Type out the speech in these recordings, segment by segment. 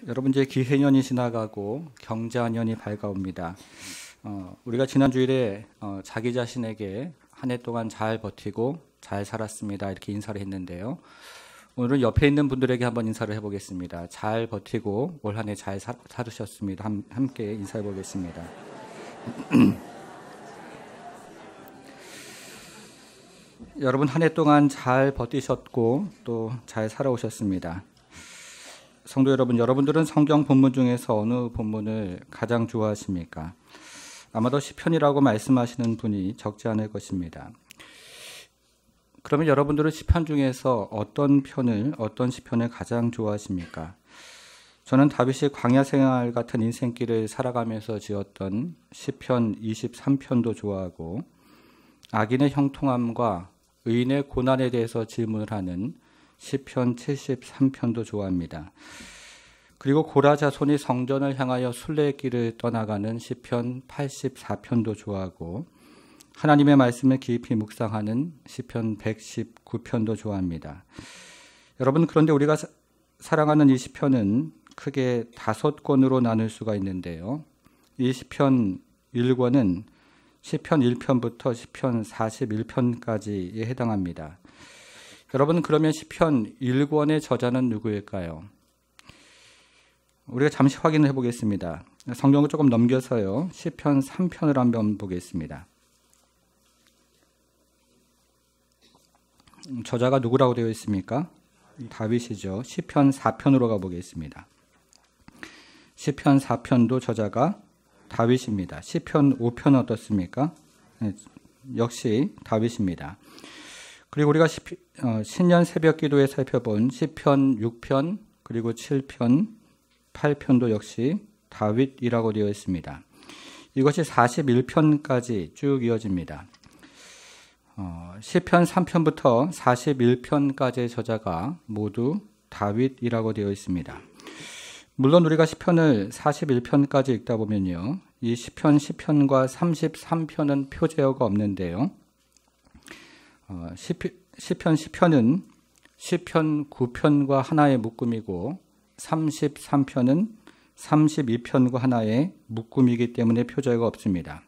여러분 이제 기해년이 지나가고 경자년이 밝아옵니다. 우리가 지난 주일에 자기 자신에게 한 해 동안 잘 버티고 잘 살았습니다 이렇게 인사를 했는데요. 오늘은 옆에 있는 분들에게 한번 인사를 해보겠습니다. 잘 버티고 올 한 해 잘 살으셨습니다. 함께 인사해 보겠습니다. 여러분 한 해 동안 잘 버티셨고 또 잘 살아오셨습니다. 성도 여러분, 여러분들은 성경 본문 중에서 어느 본문을 가장 좋아하십니까? 아마도 시편이라고 말씀하시는 분이 적지 않을 것입니다. 그러면 여러분들은 시편 중에서 어떤 시편을 가장 좋아하십니까? 저는 다윗이 광야 생활 같은 인생길을 살아가면서 지었던 시편 23편도 좋아하고, 악인의 형통함과 의인의 고난에 대해서 질문을 하는 시편 73편도 좋아합니다. 그리고 고라 자손이 성전을 향하여 순례길을 떠나가는 시편 84편도 좋아하고, 하나님의 말씀을 깊이 묵상하는 시편 119편도 좋아합니다. 여러분, 그런데 우리가 사랑하는 이 시편은 크게 5권으로 나눌 수가 있는데요. 이 시편 1권은 시편 1편부터 시편 41편까지에 해당합니다. 여러분, 그러면 시편 1권의 저자는 누구일까요? 우리가 잠시 확인을 해보겠습니다. 성경을 조금 넘겨서요. 시편 3편을 한번 보겠습니다. 저자가 누구라고 되어 있습니까? 다윗이죠. 시편 4편으로 가보겠습니다. 시편 4편도 저자가 다윗입니다. 시편 5편은 어떻습니까? 역시 다윗입니다. 그리고 우리가 신년 새벽 기도에 살펴본 시편 6편 그리고 7편, 8편도 역시 다윗이라고 되어 있습니다. 이것이 41편까지 쭉 이어집니다. 시편 3편부터 41편까지의 저자가 모두 다윗이라고 되어 있습니다. 물론 우리가 시편을 41편까지 읽다 보면요, 이 시편 10편과 33편은 표제어가 없는데요. 시편 10편은 시편 9편과 하나의 묶음이고 33편은 32편과 하나의 묶음이기 때문에 표제어가 없습니다.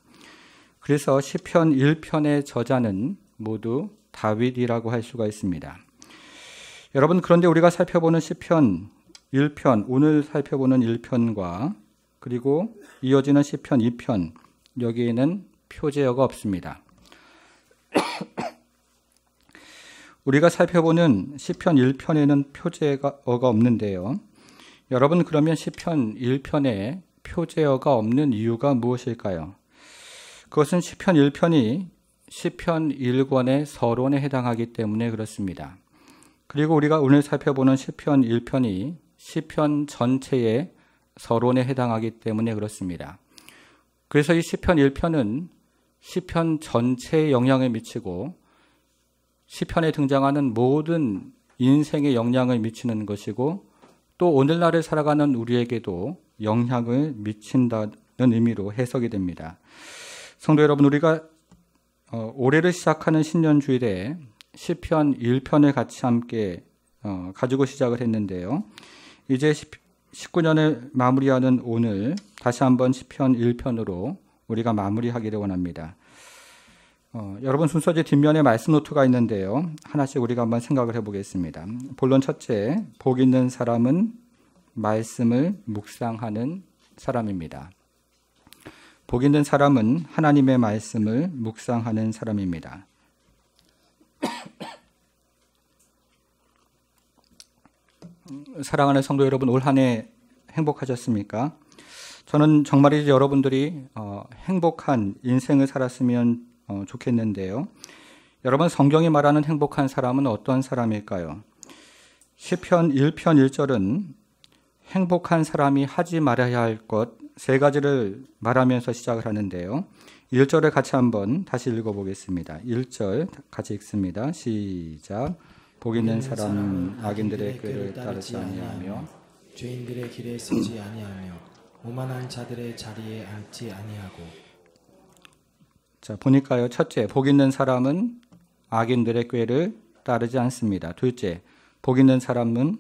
그래서 시편 1편의 저자는 모두 다윗이라고 할 수가 있습니다. 여러분, 그런데 우리가 살펴보는 시편 1편, 오늘 살펴보는 1편과 그리고 이어지는 시편 2편, 여기에는 표제어가 없습니다. 우리가 살펴보는 시편 1편에는 표제어가 없는데요. 여러분, 그러면 시편 1편에 표제어가 없는 이유가 무엇일까요? 그것은 시편 1편이 시편 1권의 서론에 해당하기 때문에 그렇습니다. 그리고 우리가 오늘 살펴보는 시편 1편이 시편 전체의 서론에 해당하기 때문에 그렇습니다. 그래서 이 시편 1편은 시편 전체에 영향을 미치고 시편에 등장하는 모든 인생에 영향을 미치는 것이고, 또 오늘날을 살아가는 우리에게도 영향을 미친다는 의미로 해석이 됩니다. 성도 여러분, 우리가 올해를 시작하는 신년 주일에 시편 1편을 같이 함께 가지고 시작을 했는데요. 이제 19년을 마무리하는 오늘 다시 한번 시편 1편으로 우리가 마무리하기를 원합니다. 여러분 순서지 뒷면에 말씀 노트가 있는데요. 하나씩 우리가 한번 생각을 해보겠습니다. 본론 첫째, 복 있는 사람은 말씀을 묵상하는 사람입니다. 복 있는 사람은 하나님의 말씀을 묵상하는 사람입니다. 사랑하는 성도 여러분, 올 한 해 행복하셨습니까? 저는 정말이지 여러분들이 행복한 인생을 살았으면 좋겠는데요. 여러분, 성경이 말하는 행복한 사람은 어떤 사람일까요? 시편 1편 1절은 행복한 사람이 하지 말아야 할 것 3가지를 말하면서 시작을 하는데요. 1절을 같이 한번 다시 읽어보겠습니다. 1절 같이 읽습니다. 시작. 복 있는 사람은 악인들의 꾀를 따르지 아니하며 죄인들의 길에 서지 아니하며 오만한 자들의 자리에 앉지 아니하고. 자, 보니까요. 첫째, 복 있는 사람은 악인들의 꾀를 따르지 않습니다. 둘째, 복 있는 사람은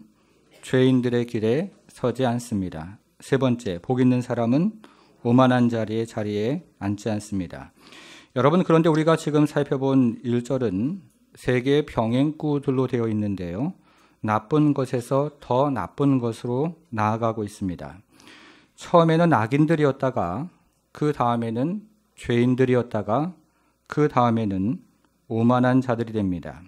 죄인들의 길에 서지 않습니다. 세 번째, 복 있는 사람은 오만한 자리에 앉지 않습니다. 여러분, 그런데 우리가 지금 살펴본 1절은 세 개의 병행구들로 되어 있는데요. 나쁜 것에서 더 나쁜 것으로 나아가고 있습니다. 처음에는 악인들이었다가 그 다음에는 죄인들이었다가 그 다음에는 오만한 자들이 됩니다.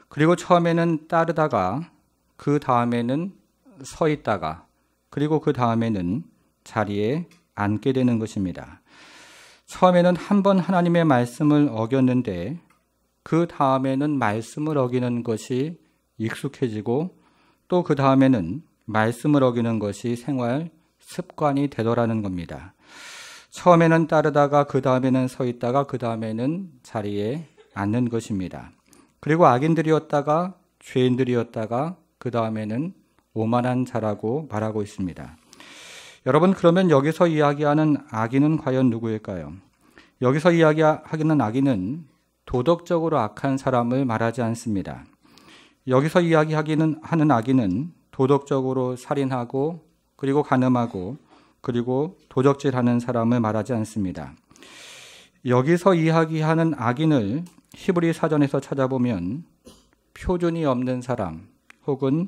그리고 처음에는 따르다가 그 다음에는 서 있다가 그리고 그 다음에는 자리에 앉게 되는 것입니다. 처음에는 한 번 하나님의 말씀을 어겼는데 그 다음에는 말씀을 어기는 것이 익숙해지고 또 그 다음에는 말씀을 어기는 것이 생활 습관이 되더라는 겁니다. 처음에는 따르다가 그 다음에는 서 있다가 그 다음에는 자리에 앉는 것입니다. 그리고 악인들이었다가 죄인들이었다가 그 다음에는 오만한 자라고 말하고 있습니다. 여러분, 그러면 여기서 이야기하는 악인은 과연 누구일까요? 여기서 이야기하는 악인은 도덕적으로 악한 사람을 말하지 않습니다. 여기서 이야기하는 악인은 도덕적으로 살인하고 그리고 간음하고 그리고 도적질하는 사람을 말하지 않습니다. 여기서 이야기하는 악인을 히브리 사전에서 찾아보면 표준이 없는 사람 혹은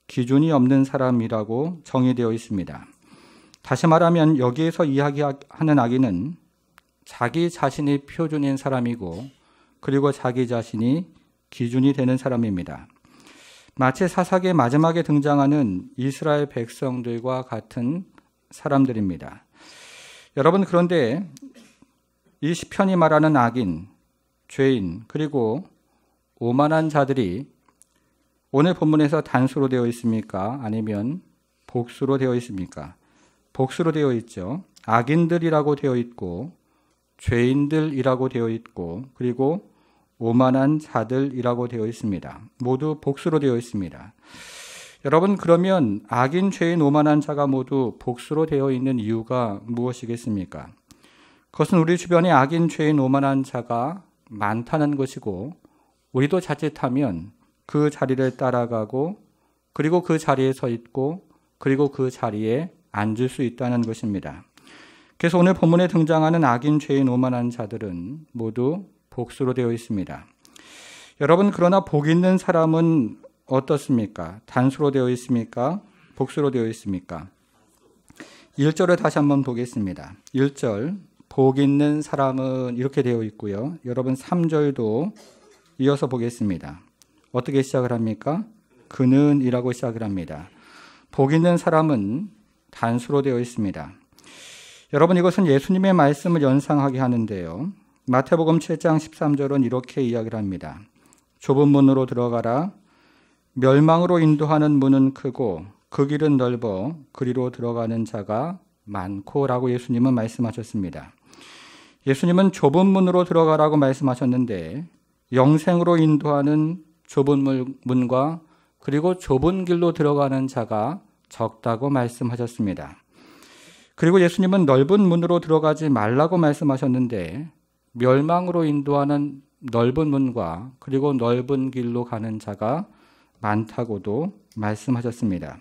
기준이 없는 사람이라고 정의되어 있습니다. 다시 말하면 여기에서 이야기하는 악인은 자기 자신이 표준인 사람이고 그리고 자기 자신이 기준이 되는 사람입니다. 마치 사사기의 마지막에 등장하는 이스라엘 백성들과 같은 사람들입니다. 여러분, 그런데 이 시편이 말하는 악인, 죄인, 그리고 오만한 자들이 오늘 본문에서 단수로 되어 있습니까? 아니면 복수로 되어 있습니까? 복수로 되어 있죠. 악인들이라고 되어 있고 죄인들이라고 되어 있고 그리고 오만한 자들이라고 되어 있습니다. 모두 복수로 되어 있습니다. 여러분, 그러면 악인, 죄인, 오만한 자가 모두 복수로 되어 있는 이유가 무엇이겠습니까? 그것은 우리 주변에 악인, 죄인, 오만한 자가 많다는 것이고 우리도 자칫하면 그 자리를 따라가고 그리고 그 자리에 서 있고 그리고 그 자리에 앉을 수 있다는 것입니다. 그래서 오늘 본문에 등장하는 악인, 죄인, 오만한 자들은 모두 복수로 되어 있습니다. 여러분, 그러나 복 있는 사람은 어떻습니까? 단수로 되어 있습니까? 복수로 되어 있습니까? 1절을 다시 한번 보겠습니다. 1절, 복 있는 사람은 이렇게 되어 있고요. 여러분 3절도 이어서 보겠습니다. 어떻게 시작을 합니까? 그는 이라고 시작을 합니다. 복 있는 사람은 단수로 되어 있습니다. 여러분, 이것은 예수님의 말씀을 연상하게 하는데요. 마태복음 7장 13절은 이렇게 이야기를 합니다. 좁은 문으로 들어가라. 멸망으로 인도하는 문은 크고 그 길은 넓어 그리로 들어가는 자가 많고 라고 예수님은 말씀하셨습니다. 예수님은 좁은 문으로 들어가라고 말씀하셨는데 영생으로 인도하는 좁은 문과 그리고 좁은 길로 들어가는 자가 적다고 말씀하셨습니다. 그리고 예수님은 넓은 문으로 들어가지 말라고 말씀하셨는데 멸망으로 인도하는 넓은 문과 그리고 넓은 길로 가는 자가 많다고도 말씀하셨습니다.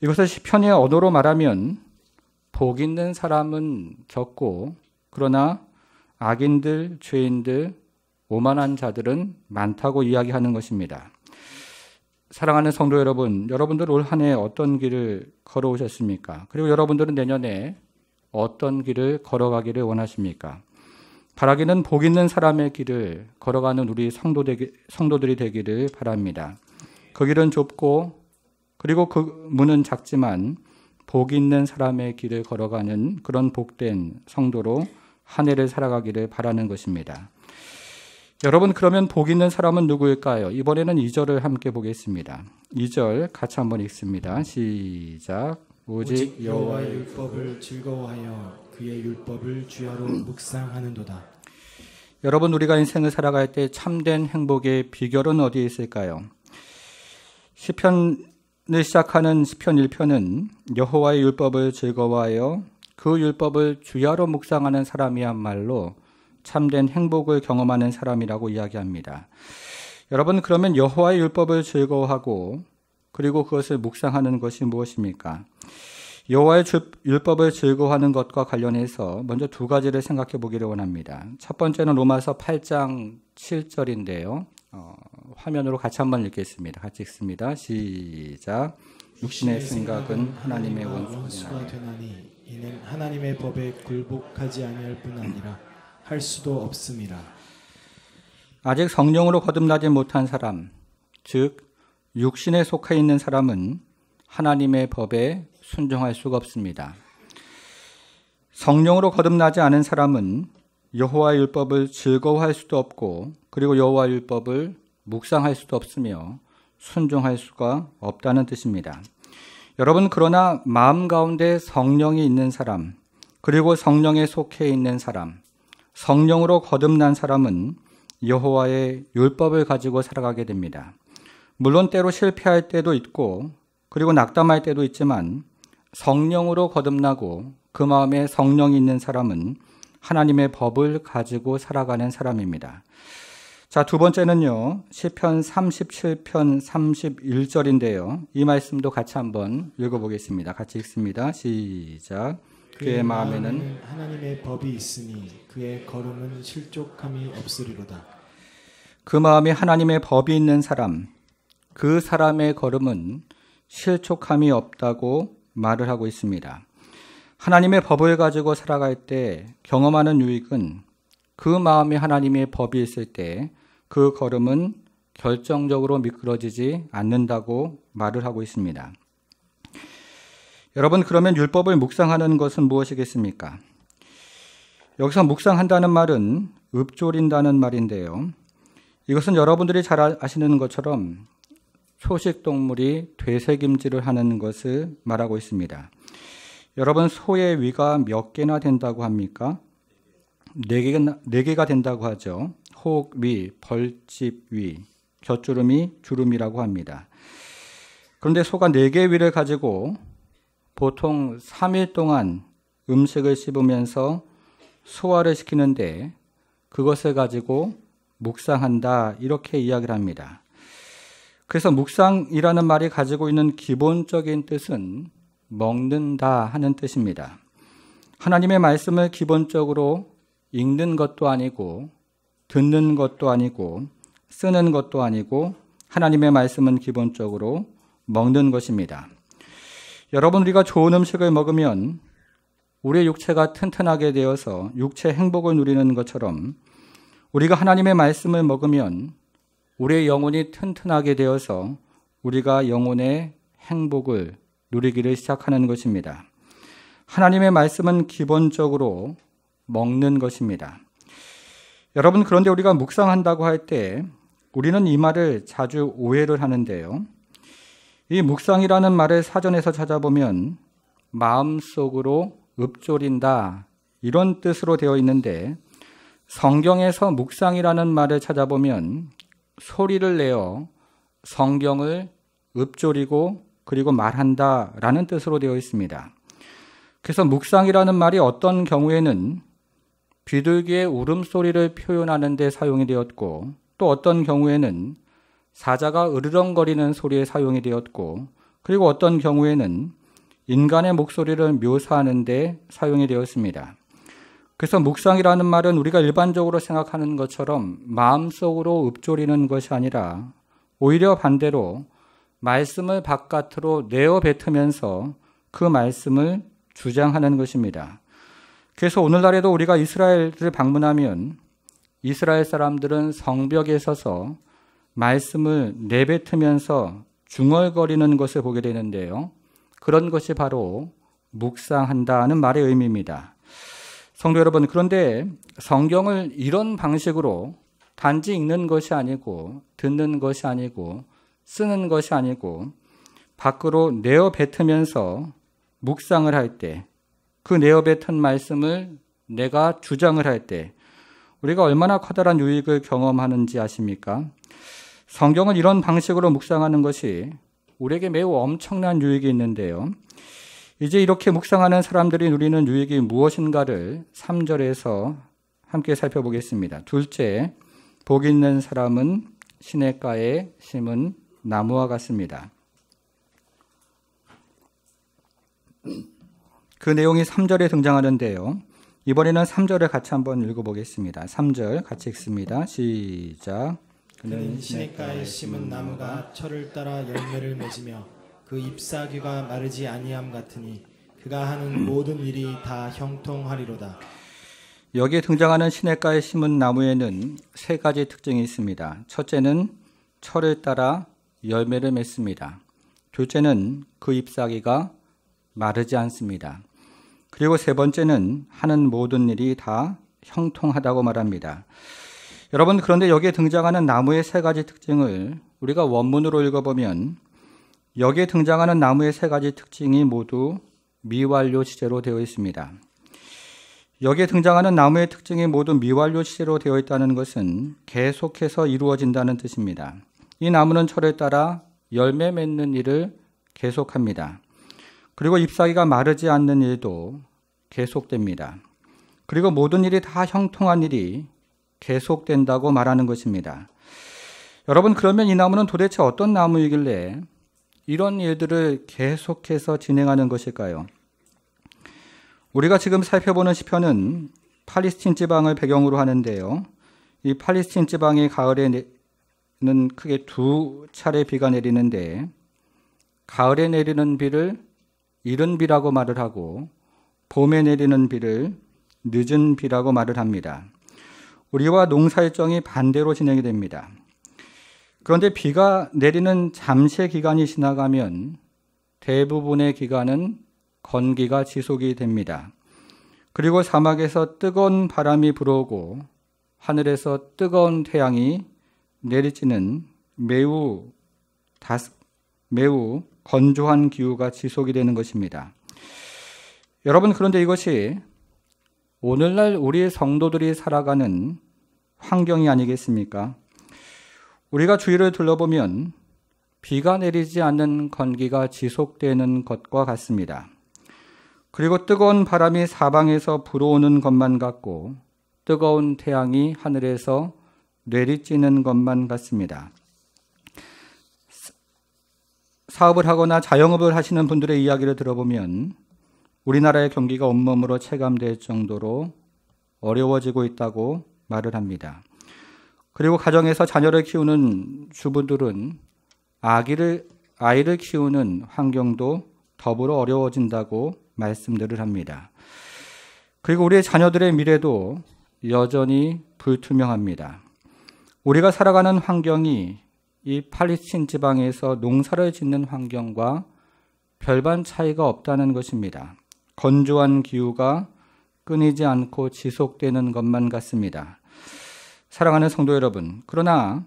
이것을 시편의 언어로 말하면 복 있는 사람은 적고 그러나 악인들, 죄인들, 오만한 자들은 많다고 이야기하는 것입니다. 사랑하는 성도 여러분, 여러분들 올 한 해 어떤 길을 걸어오셨습니까? 그리고 여러분들은 내년에 어떤 길을 걸어가기를 원하십니까? 바라기는 복 있는 사람의 길을 걸어가는 우리 성도들이 되기를 바랍니다. 그 길은 좁고 그리고 그 문은 작지만 복 있는 사람의 길을 걸어가는 그런 복된 성도로 한 해를 살아가기를 바라는 것입니다. 여러분, 그러면 복 있는 사람은 누구일까요? 이번에는 2절을 함께 보겠습니다. 2절 같이 한번 읽습니다. 시작. 오직 여호와의 율법을 즐거워하여 그의 율법을 주야로 묵상하는도다. 여러분, 우리가 인생을 살아갈 때 참된 행복의 비결은 어디에 있을까요? 시편을 시작하는 시편 1편은 여호와의 율법을 즐거워하여 그 율법을 주야로 묵상하는 사람이야말로 참된 행복을 경험하는 사람이라고 이야기합니다. 여러분, 그러면 여호와의 율법을 즐거워하고 그리고 그것을 묵상하는 것이 무엇입니까? 여호와의 율법을 즐거워하는 것과 관련해서 먼저 두 가지를 생각해 보기를 원합니다. 첫 번째는 로마서 8장 7절인데요. 화면으로 같이 한번 읽겠습니다. 같이 읽습니다. 시작. 육신의 생각은 하나님의 원수가 되나니 이는 하나님의 법에 굴복하지 아니할 뿐 아니라 할 수도 없음이라. 아직 성령으로 거듭나지 못한 사람, 즉 육신에 속해 있는 사람은 하나님의 법에 순종할 수가 없습니다. 성령으로 거듭나지 않은 사람은 여호와의 율법을 즐거워할 수도 없고 그리고 여호와의 율법을 묵상할 수도 없으며 순종할 수가 없다는 뜻입니다. 여러분, 그러나 마음 가운데 성령이 있는 사람, 그리고 성령에 속해 있는 사람, 성령으로 거듭난 사람은 여호와의 율법을 가지고 살아가게 됩니다. 물론 때로 실패할 때도 있고 그리고 낙담할 때도 있지만 성령으로 거듭나고 그 마음에 성령이 있는 사람은 하나님의 법을 가지고 살아가는 사람입니다. 자, 두 번째는요, 시편 37편 31절인데요. 이 말씀도 같이 한번 읽어보겠습니다. 같이 읽습니다. 시작. 그의 마음에는 하나님의 법이 있으니 그의 걸음은 실족함이 없으리로다. 그 마음에 하나님의 법이 있는 사람, 그 사람의 걸음은 실족함이 없다고 말을 하고 있습니다. 하나님의 법을 가지고 살아갈 때 경험하는 유익은 그 마음에 하나님의 법이 있을 때 그 걸음은 결정적으로 미끄러지지 않는다고 말을 하고 있습니다. 여러분, 그러면 율법을 묵상하는 것은 무엇이겠습니까? 여기서 묵상한다는 말은 읊조린다는 말인데요. 이것은 여러분들이 잘 아시는 것처럼 초식동물이 되새김질을 하는 것을 말하고 있습니다. 여러분, 소의 위가 몇 개나 된다고 합니까? 4개가 된다고 하죠. 혹위, 벌집위, 곁주름이 주름이라고 합니다. 그런데 소가 4개의 위를 가지고 보통 3일 동안 음식을 씹으면서 소화를 시키는데 그것을 가지고 묵상한다, 이렇게 이야기를 합니다. 그래서 묵상이라는 말이 가지고 있는 기본적인 뜻은 먹는다 하는 뜻입니다. 하나님의 말씀을 기본적으로 읽는 것도 아니고 듣는 것도 아니고 쓰는 것도 아니고 하나님의 말씀은 기본적으로 먹는 것입니다. 여러분, 우리가 좋은 음식을 먹으면 우리의 육체가 튼튼하게 되어서 육체 행복을 누리는 것처럼 우리가 하나님의 말씀을 먹으면 우리의 영혼이 튼튼하게 되어서 우리가 영혼의 행복을 누리기를 시작하는 것입니다. 하나님의 말씀은 기본적으로 먹는 것입니다. 여러분, 그런데 우리가 묵상한다고 할 때 우리는 이 말을 자주 오해를 하는데요. 이 묵상이라는 말을 사전에서 찾아보면 마음속으로 읊조린다, 이런 뜻으로 되어 있는데 성경에서 묵상이라는 말을 찾아보면 소리를 내어 성경을 읊조리고 그리고 말한다라는 뜻으로 되어 있습니다. 그래서 묵상이라는 말이 어떤 경우에는 비둘기의 울음소리를 표현하는 데 사용이 되었고 또 어떤 경우에는 사자가 으르렁거리는 소리에 사용이 되었고 그리고 어떤 경우에는 인간의 목소리를 묘사하는 데 사용이 되었습니다. 그래서 묵상이라는 말은 우리가 일반적으로 생각하는 것처럼 마음속으로 읊조리는 것이 아니라 오히려 반대로 말씀을 바깥으로 내어 뱉으면서 그 말씀을 주장하는 것입니다. 그래서 오늘날에도 우리가 이스라엘을 방문하면 이스라엘 사람들은 성벽에 서서 말씀을 내뱉으면서 중얼거리는 것을 보게 되는데요. 그런 것이 바로 묵상한다는 말의 의미입니다. 성도 여러분, 그런데 성경을 이런 방식으로 단지 읽는 것이 아니고 듣는 것이 아니고 쓰는 것이 아니고 밖으로 내어 뱉으면서 묵상을 할 때, 그 내어 뱉은 말씀을 내가 주장을 할 때 우리가 얼마나 커다란 유익을 경험하는지 아십니까? 성경은 이런 방식으로 묵상하는 것이 우리에게 매우 엄청난 유익이 있는데요. 이제 이렇게 묵상하는 사람들이 누리는 유익이 무엇인가를 3절에서 함께 살펴보겠습니다. 둘째, 복 있는 사람은 시냇가에 심은 나무와 같습니다. 그 내용이 3절에 등장하는데요. 이번에는 3절을 같이 한번 읽어보겠습니다. 3절 같이 읽습니다. 시작. 그는 시냇가에 심은 나무가 철을 따라 열매를 맺으며 그 잎사귀가 마르지 아니함 같으니 그가 하는 모든 일이 다 형통하리로다. 여기에 등장하는 시냇가에 심은 나무에는 세 가지 특징이 있습니다. 첫째는 철을 따라 열매를 맺습니다. 둘째는 그 잎사귀가 마르지 않습니다. 그리고 세 번째는 하는 모든 일이 다 형통하다고 말합니다. 여러분, 그런데 여기에 등장하는 나무의 세 가지 특징을 우리가 원문으로 읽어보면 여기에 등장하는 나무의 세 가지 특징이 모두 미완료 시제로 되어 있습니다. 여기에 등장하는 나무의 특징이 모두 미완료 시제로 되어 있다는 것은 계속해서 이루어진다는 뜻입니다. 이 나무는 철에 따라 열매 맺는 일을 계속합니다. 그리고 잎사귀가 마르지 않는 일도 계속됩니다. 그리고 모든 일이 다 형통한 일이 계속된다고 말하는 것입니다. 여러분, 그러면 이 나무는 도대체 어떤 나무이길래 이런 일들을 계속해서 진행하는 것일까요? 우리가 지금 살펴보는 시편은 팔레스틴 지방을 배경으로 하는데요. 이 팔레스틴 지방의 가을에는 크게 두 차례 비가 내리는데 가을에 내리는 비를 이른 비라고 말을 하고 봄에 내리는 비를 늦은 비라고 말을 합니다. 우리와 농사 일정이 반대로 진행이 됩니다. 그런데 비가 내리는 잠시의 기간이 지나가면 대부분의 기간은 건기가 지속이 됩니다. 그리고 사막에서 뜨거운 바람이 불어오고 하늘에서 뜨거운 태양이 내리쬐는 매우 건조한 기후가 지속이 되는 것입니다. 여러분, 그런데 이것이 오늘날 우리 성도들이 살아가는 환경이 아니겠습니까? 우리가 주위를 둘러보면 비가 내리지 않는 건기가 지속되는 것과 같습니다. 그리고 뜨거운 바람이 사방에서 불어오는 것만 같고 뜨거운 태양이 하늘에서 내리쬐는 것만 같습니다. 사업을 하거나 자영업을 하시는 분들의 이야기를 들어보면 우리나라의 경기가 온몸으로 체감될 정도로 어려워지고 있다고 말을 합니다. 그리고 가정에서 자녀를 키우는 주부들은 아이를 키우는 환경도 더불어 어려워진다고 말씀들을 합니다. 그리고 우리의 자녀들의 미래도 여전히 불투명합니다. 우리가 살아가는 환경이 이 팔레스틴 지방에서 농사를 짓는 환경과 별반 차이가 없다는 것입니다. 건조한 기후가 끊이지 않고 지속되는 것만 같습니다. 사랑하는 성도 여러분, 그러나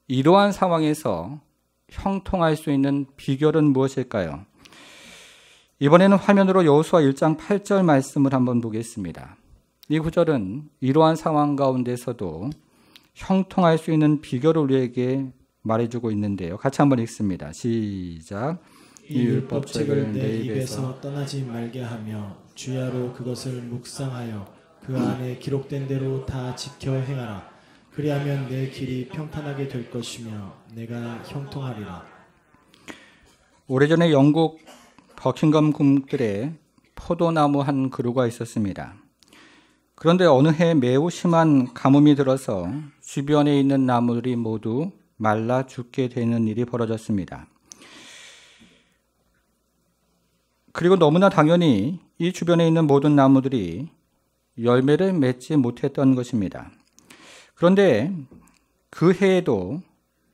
이러한 상황에서 형통할 수 있는 비결은 무엇일까요? 이번에는 화면으로 여호수아 1장 8절 말씀을 한번 보겠습니다. 이 구절은 이러한 상황 가운데서도 형통할 수 있는 비결을 우리에게 말해주고 있는데요. 같이 한번 읽습니다. 시작. 이 율법책을 내 입에서 떠나지 말게 하며 주야로 그것을 묵상하여 그 안에 기록된 대로 다 지켜 행하라. 그리하면 내 길이 평탄하게 될 것이며 내가 형통하리라. 오래전에 영국 버킹엄 궁들에 포도나무 한 그루가 있었습니다. 그런데 어느 해 매우 심한 가뭄이 들어서 주변에 있는 나무들이 모두 말라 죽게 되는 일이 벌어졌습니다. 그리고 너무나 당연히 이 주변에 있는 모든 나무들이 열매를 맺지 못했던 것입니다. 그런데 그 해에도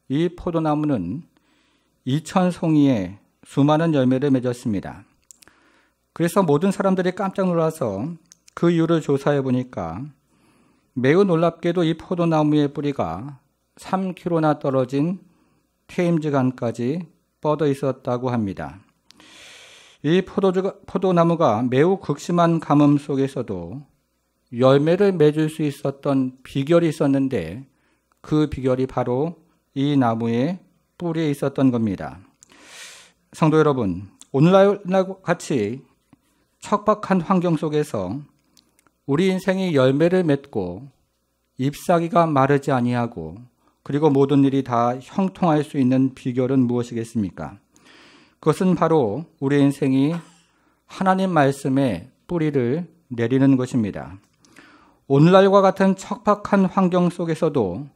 이 포도나무는 2,000송이의 수많은 열매를 맺었습니다. 그래서 모든 사람들이 깜짝 놀라서 그 이유를 조사해 보니까 매우 놀랍게도 이 포도나무의 뿌리가 3km나 떨어진 테임즈강까지 뻗어 있었다고 합니다. 이 포도나무가 매우 극심한 가뭄 속에서도 열매를 맺을 수 있었던 비결이 있었는데 그 비결이 바로 이 나무의 뿌리에 있었던 겁니다. 성도 여러분, 오늘날과 같이 척박한 환경 속에서 우리 인생이 열매를 맺고 잎사귀가 마르지 아니하고 그리고 모든 일이 다 형통할 수 있는 비결은 무엇이겠습니까? 그것은 바로 우리 인생이 하나님 말씀에 뿌리를 내리는 것입니다. 오늘날과 같은 척박한 환경 속에서도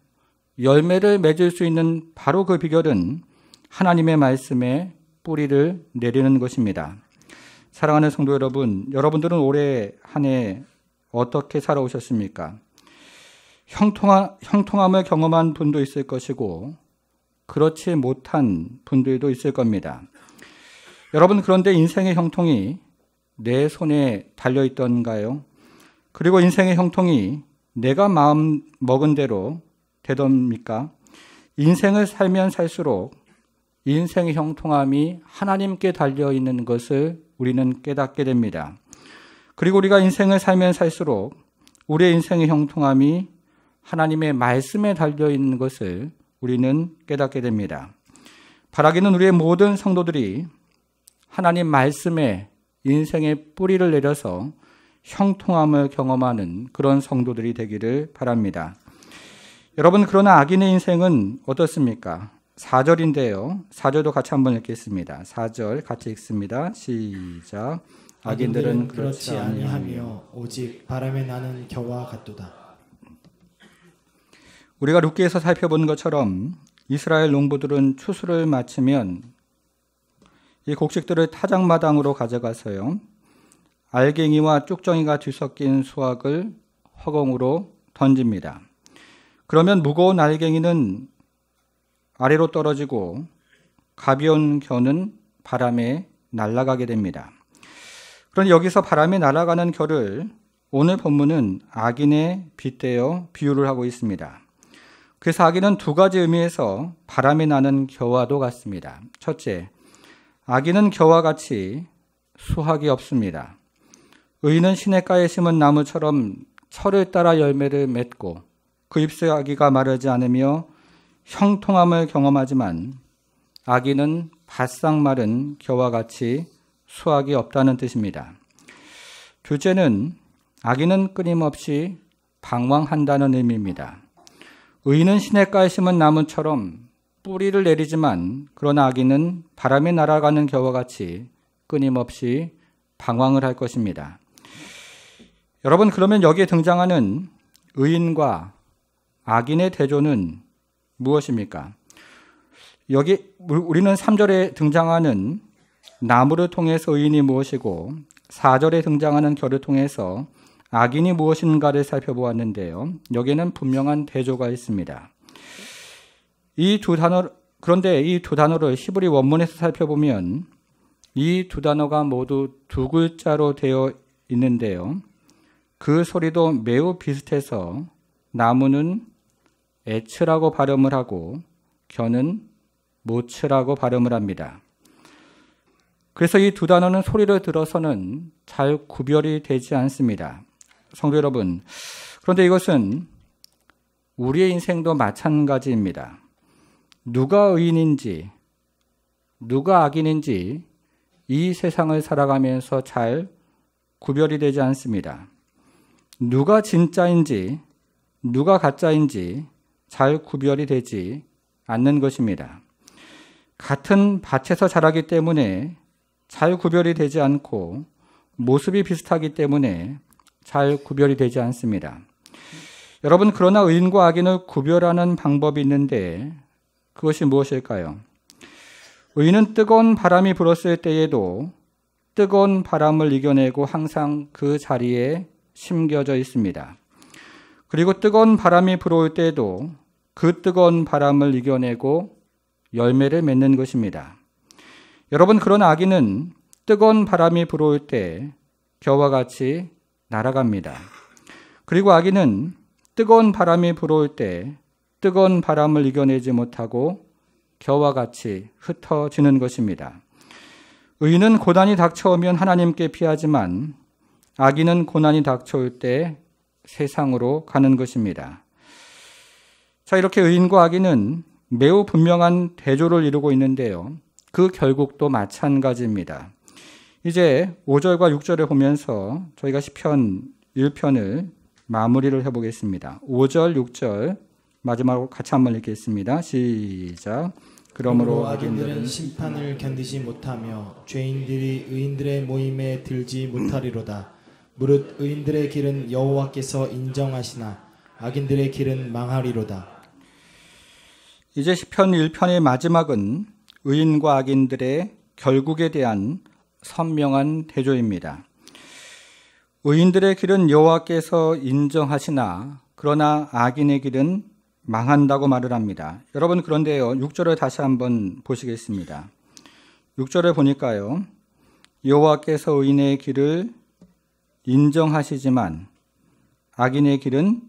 열매를 맺을 수 있는 바로 그 비결은 하나님의 말씀에 뿌리를 내리는 것입니다. 사랑하는 성도 여러분, 여러분들은 올해 한 해 어떻게 살아오셨습니까? 형통함을 경험한 분도 있을 것이고 그렇지 못한 분들도 있을 겁니다. 여러분, 그런데 인생의 형통이 내 손에 달려있던가요? 그리고 인생의 형통이 내가 마음 먹은 대로 되렵니까? 인생을 살면 살수록 인생의 형통함이 하나님께 달려있는 것을 우리는 깨닫게 됩니다. 그리고 우리가 인생을 살면 살수록 우리의 인생의 형통함이 하나님의 말씀에 달려있는 것을 우리는 깨닫게 됩니다. 바라기는 우리의 모든 성도들이 하나님 말씀에 인생의 뿌리를 내려서 형통함을 경험하는 그런 성도들이 되기를 바랍니다. 여러분, 그러나 악인의 인생은 어떻습니까? 4절인데요. 4절도 같이 한번 읽겠습니다. 4절 같이 읽습니다. 시작. 악인들은 그렇지 아니하며 오직 바람에 나는 겨와 같도다. 우리가 룻기에서 살펴본 것처럼 이스라엘 농부들은 추수를 마치면 이 곡식들을 타작마당으로 가져가서요, 알갱이와 쭉정이가 뒤섞인 수확을 허공으로 던집니다. 그러면 무거운 알갱이는 아래로 떨어지고 가벼운 겨는 바람에 날아가게 됩니다. 그런데 여기서 바람에 날아가는 겨를 오늘 본문은 악인에 빗대어 비유를 하고 있습니다. 그래서 악인은 두 가지 의미에서 바람에 나는 겨와도 같습니다. 첫째, 악인은 겨와 같이 수확이 없습니다. 의인은 시냇가에 심은 나무처럼 철을 따라 열매를 맺고 그 잎사귀가 마르지 않으며 형통함을 경험하지만 악인은 바싹 마른 겨와 같이 수확이 없다는 뜻입니다. 둘째는 악인은 끊임없이 방황한다는 의미입니다. 의인은 시냇가에 심은 나무처럼 뿌리를 내리지만 그러나 악인은 바람에 날아가는 겨와 같이 끊임없이 방황을 할 것입니다. 여러분, 그러면 여기에 등장하는 의인과 악인의 대조는 무엇입니까? 여기 우리는 3절에 등장하는 나무를 통해서 의인이 무엇이고 4절에 등장하는 겨를 통해서 악인이 무엇인가를 살펴보았는데요. 여기에는 분명한 대조가 있습니다. 그런데 이 두 단어를 히브리 원문에서 살펴보면 이 두 단어가 모두 두 글자로 되어 있는데요. 그 소리도 매우 비슷해서 나무는 에츠라고 발음을 하고 겨는 모츠라고 발음을 합니다. 그래서 이 두 단어는 소리를 들어서는 잘 구별이 되지 않습니다. 성도 여러분, 그런데 이것은 우리의 인생도 마찬가지입니다. 누가 의인인지 누가 악인인지 이 세상을 살아가면서 잘 구별이 되지 않습니다. 누가 진짜인지 누가 가짜인지 잘 구별이 되지 않는 것입니다. 같은 밭에서 자라기 때문에 잘 구별이 되지 않고 모습이 비슷하기 때문에 잘 구별이 되지 않습니다. 여러분, 그러나 의인과 악인을 구별하는 방법이 있는데 그것이 무엇일까요? 의인은 뜨거운 바람이 불었을 때에도 뜨거운 바람을 이겨내고 항상 그 자리에 심겨져 있습니다. 그리고 뜨거운 바람이 불어올 때에도 그 뜨거운 바람을 이겨내고 열매를 맺는 것입니다. 여러분, 그러나 악인은 뜨거운 바람이 불어올 때 겨와 같이 날아갑니다. 그리고 악인은 뜨거운 바람이 불어올 때 뜨거운 바람을 이겨내지 못하고 겨와 같이 흩어지는 것입니다. 의인은 고난이 닥쳐오면 하나님께 피하지만 악인은 고난이 닥쳐올 때 세상으로 가는 것입니다. 자, 이렇게 의인과 악인은 매우 분명한 대조를 이루고 있는데요. 그 결국도 마찬가지입니다. 이제 5절과 6절을 보면서 저희가 시편 1편을 마무리를 해보겠습니다. 5절, 6절 마지막으로 같이 한번 읽겠습니다. 시작. 그러므로 악인들은 심판을 견디지 못하며 죄인들이 의인들의 모임에 들지 못하리로다. 무릇 의인들의 길은 여호와께서 인정하시나 악인들의 길은 망하리로다. 이제 시편 1편의 마지막은 의인과 악인들의 결국에 대한 선명한 대조입니다. 의인들의 길은 여호와께서 인정하시나 그러나 악인의 길은 망한다고 말을 합니다. 여러분, 그런데요, 6절을 다시 한번 보시겠습니다. 6절을 보니까요, 여호와께서 의인의 길을 인정하시지만 악인의 길은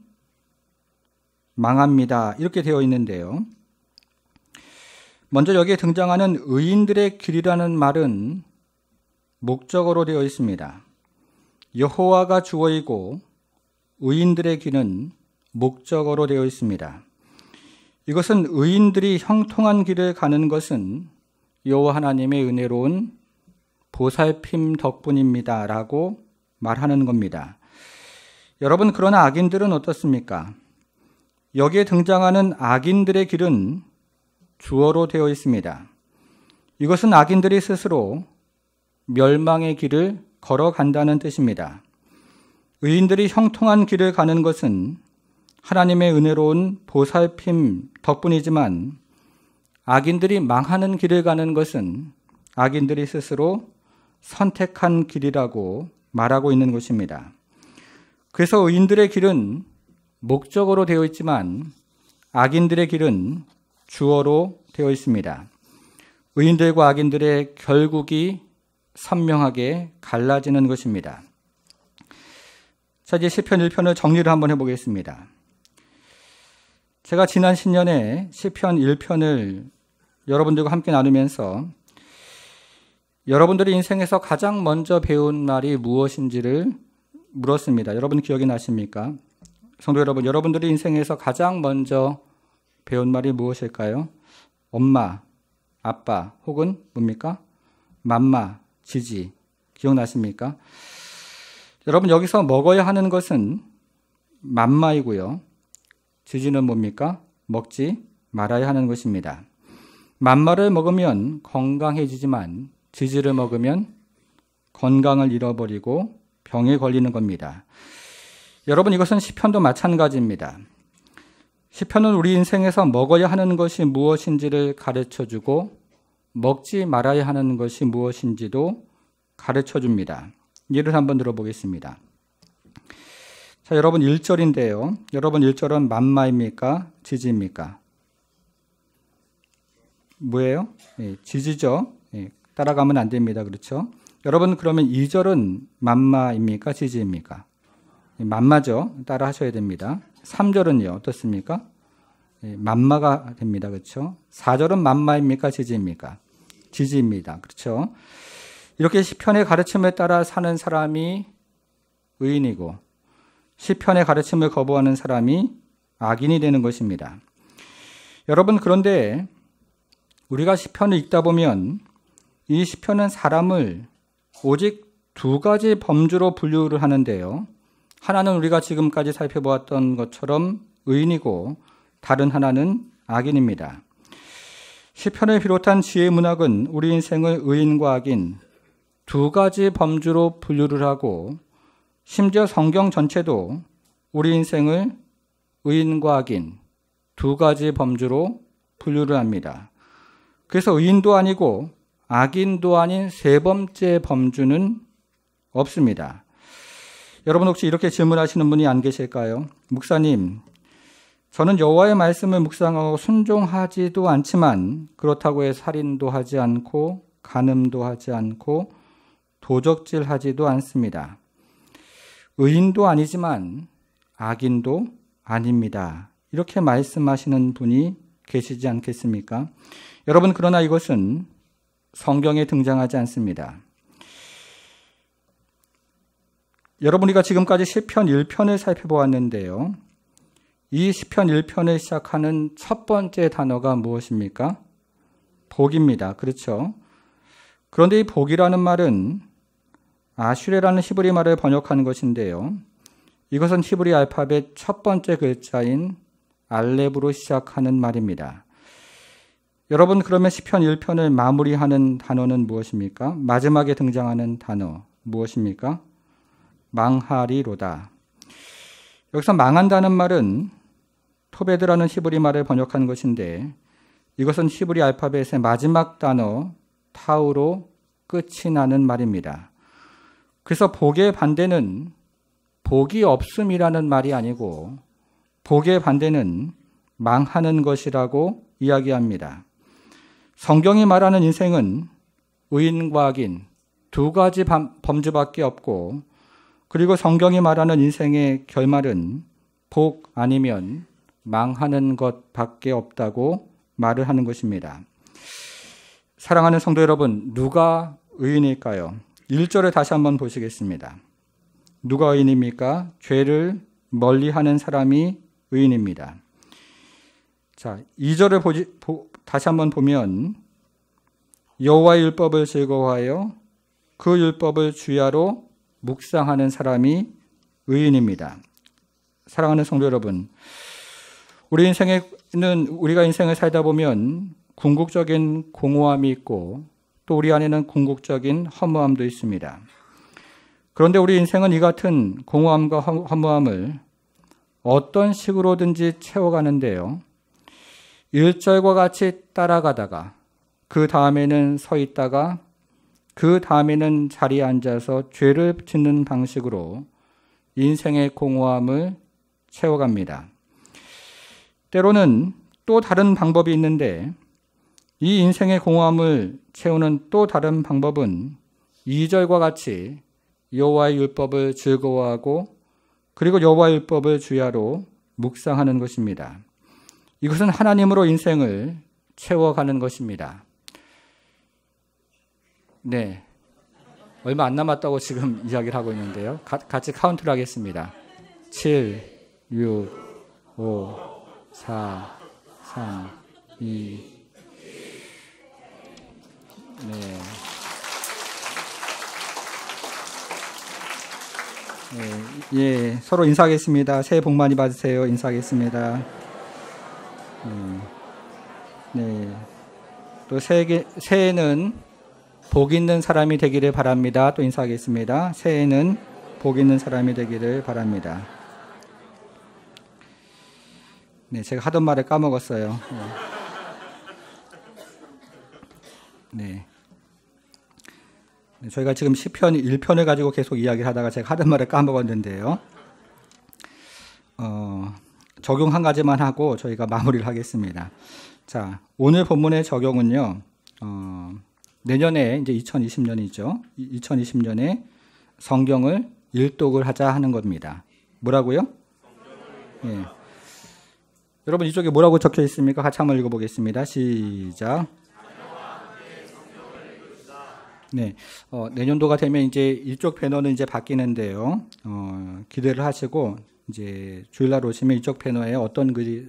망합니다. 이렇게 되어 있는데요. 먼저 여기에 등장하는 의인들의 길이라는 말은 목적어로 되어 있습니다. 여호와가 주어이고 의인들의 길은 목적어로 되어 있습니다. 이것은 의인들이 형통한 길을 가는 것은 여호와 하나님의 은혜로운 보살핌 덕분입니다 라고 말하는 겁니다. 여러분, 그러나 악인들은 어떻습니까? 여기에 등장하는 악인들의 길은 주어로 되어 있습니다. 이것은 악인들이 스스로 멸망의 길을 걸어간다는 뜻입니다. 의인들이 형통한 길을 가는 것은 하나님의 은혜로운 보살핌 덕분이지만 악인들이 망하는 길을 가는 것은 악인들이 스스로 선택한 길이라고 말하고 있는 것입니다. 그래서 의인들의 길은 목적어로 되어 있지만 악인들의 길은 주어로 되어 있습니다. 의인들과 악인들의 결국이 선명하게 갈라지는 것입니다. 자, 이제 시편 1편을 정리를 한번 해보겠습니다. 제가 지난 신년에 시편 1편을 여러분들과 함께 나누면서 여러분들의 인생에서 가장 먼저 배운 말이 무엇인지를 물었습니다. 여러분 기억이 나십니까? 성도 여러분, 여러분들의 인생에서 가장 먼저 배운 말이 무엇일까요? 엄마, 아빠, 혹은 뭡니까? 맘마, 지지. 기억나십니까? 여러분, 여기서 먹어야 하는 것은 맘마이고요. 지지는 뭡니까? 먹지 말아야 하는 것입니다. 맘마를 먹으면 건강해지지만 지지를 먹으면 건강을 잃어버리고 병에 걸리는 겁니다. 여러분, 이것은 시편도 마찬가지입니다. 시편은 우리 인생에서 먹어야 하는 것이 무엇인지를 가르쳐주고 먹지 말아야 하는 것이 무엇인지도 가르쳐줍니다. 예를 한번 들어보겠습니다. 자, 여러분 1절인데요. 여러분 1절은 맘마입니까? 지지입니까? 뭐예요? 지지죠. 따라가면 안 됩니다. 그렇죠? 여러분, 그러면 2절은 맘마입니까? 지지입니까? 맘마죠. 따라 하셔야 됩니다. 3절은요. 어떻습니까? 맘마가 됩니다. 그렇죠? 4절은 맘마입니까? 지지입니까? 지지입니다. 그렇죠? 이렇게 시편의 가르침에 따라 사는 사람이 의인이고 시편의 가르침을 거부하는 사람이 악인이 되는 것입니다. 여러분, 그런데 우리가 시편을 읽다 보면 이 시편은 사람을 오직 두 가지 범주로 분류를 하는데요. 하나는 우리가 지금까지 살펴보았던 것처럼 의인이고 다른 하나는 악인입니다. 시편을 비롯한 지혜의 문학은 우리 인생을 의인과 악인 두 가지 범주로 분류를 하고 심지어 성경 전체도 우리 인생을 의인과 악인 두 가지 범주로 분류를 합니다. 그래서 의인도 아니고 악인도 아닌 세 번째 범주는 없습니다. 여러분, 혹시 이렇게 질문하시는 분이 안 계실까요? 목사님, 저는 여호와의 말씀을 묵상하고 순종하지도 않지만 그렇다고 해서 살인도 하지 않고 간음도 하지 않고 도적질하지도 않습니다. 의인도 아니지만 악인도 아닙니다. 이렇게 말씀하시는 분이 계시지 않겠습니까? 여러분, 그러나 이것은 성경에 등장하지 않습니다. 여러분, 우리가 지금까지 시편 1편을 살펴보았는데요. 이 시편 1편을 시작하는 첫 번째 단어가 무엇입니까? 복입니다. 그렇죠? 그런데 이 복이라는 말은 아슈레라는 히브리 말을 번역하는 것인데요. 이것은 히브리 알파벳 첫 번째 글자인 알렙으로 시작하는 말입니다. 여러분, 그러면 시편 1편을 마무리하는 단어는 무엇입니까? 마지막에 등장하는 단어 무엇입니까? 망하리로다. 여기서 망한다는 말은 토베드라는 히브리 말을 번역한 것인데, 이것은 히브리 알파벳의 마지막 단어 타우로 끝이 나는 말입니다. 그래서 복의 반대는 복이 없음이라는 말이 아니고 복의 반대는 망하는 것이라고 이야기합니다. 성경이 말하는 인생은 의인과 악인 두 가지 범주밖에 없고, 그리고 성경이 말하는 인생의 결말은 복 아니면 망하는 것밖에 없다고 말을 하는 것입니다. 사랑하는 성도 여러분, 누가 의인일까요? 1절을 다시 한번 보시겠습니다. 누가 의인입니까? 죄를 멀리하는 사람이 의인입니다. 자, 2절을 다시 한번 보면 여호와의 율법을 즐거워하여 그 율법을 주야로 묵상하는 사람이 의인입니다. 사랑하는 성도 여러분, 우리가 인생을 살다 보면 궁극적인 공허함이 있고 또 우리 안에는 궁극적인 허무함도 있습니다. 그런데 우리 인생은 이 같은 공허함과 허무함을 어떤 식으로든지 채워가는데요. 1절과 같이 따라가다가 그 다음에는 서 있다가 그 다음에는 자리에 앉아서 죄를 짓는 방식으로 인생의 공허함을 채워갑니다. 때로는 또 다른 방법이 있는데, 이 인생의 공허함을 채우는 또 다른 방법은 2절과 같이 여호와의 율법을 즐거워하고 그리고 여호와의 율법을 주야로 묵상하는 것입니다. 이것은 하나님으로 인생을 채워가는 것입니다. 네, 얼마 안 남았다고 지금 이야기를 하고 있는데요. 같이 카운트를 하겠습니다. 7, 6, 5, 4, 3, 2. 네. 예, 서로 인사하겠습니다. 새해 복 많이 받으세요. 인사하겠습니다. 네. 또 새해는 복 있는 사람이 되기를 바랍니다. 또 인사하겠습니다. 새해는 복 있는 사람이 되기를 바랍니다. 네, 제가 하던 말을 까먹었어요. 네. 저희가 지금 시편 1편을 가지고 계속 이야기를 하다가 제가 하던 말을 까먹었는데요. 적용 한 가지만 하고 저희가 마무리를 하겠습니다. 자, 오늘 본문의 적용은요. 내년에 이제 2020년이죠. 2020년에 성경을 일독을 하자 하는 겁니다. 뭐라고요? 예. 여러분, 이쪽에 뭐라고 적혀 있습니까? 같이 한번 읽어보겠습니다. 시작. 네, 내년도가 되면 이제 이쪽 배너는 이제 바뀌는데요. 기대를 하시고 이제 주일날 오시면 이쪽 배너에 어떤 글이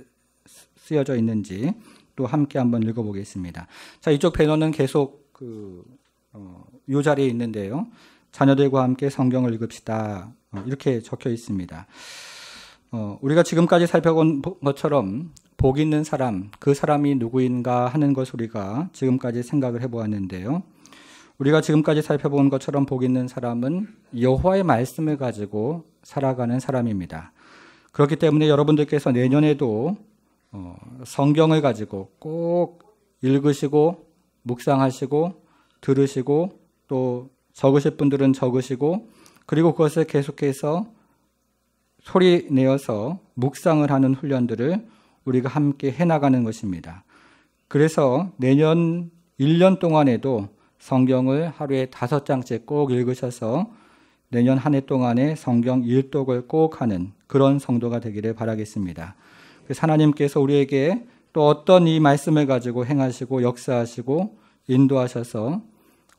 쓰여져 있는지 또 함께 한번 읽어보겠습니다. 자, 이쪽 배너는 계속 이 자리에 있는데요. 자녀들과 함께 성경을 읽읍시다. 이렇게 적혀 있습니다. 우리가 지금까지 살펴본 것처럼 복 있는 사람, 그 사람이 누구인가 하는 것을 우리가 지금까지 생각을 해보았는데요. 우리가 지금까지 살펴본 것처럼 복 있는 사람은 여호와의 말씀을 가지고 살아가는 사람입니다. 그렇기 때문에 여러분들께서 내년에도 성경을 가지고 꼭 읽으시고 묵상하시고 들으시고 또 적으실 분들은 적으시고 그리고 그것을 계속해서 소리 내어서 묵상을 하는 훈련들을 우리가 함께 해나가는 것입니다. 그래서 내년 1년 동안에도 성경을 하루에 5장씩 꼭 읽으셔서 내년 한 해 동안에 성경 일독을 꼭 하는 그런 성도가 되기를 바라겠습니다. 그래서 하나님께서 우리에게 또 어떤 이 말씀을 가지고 행하시고 역사하시고 인도하셔서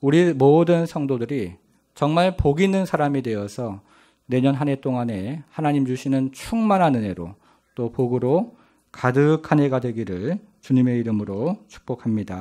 우리 모든 성도들이 정말 복 있는 사람이 되어서 내년 한 해 동안에 하나님 주시는 충만한 은혜로 또 복으로 가득한 해가 되기를 주님의 이름으로 축복합니다.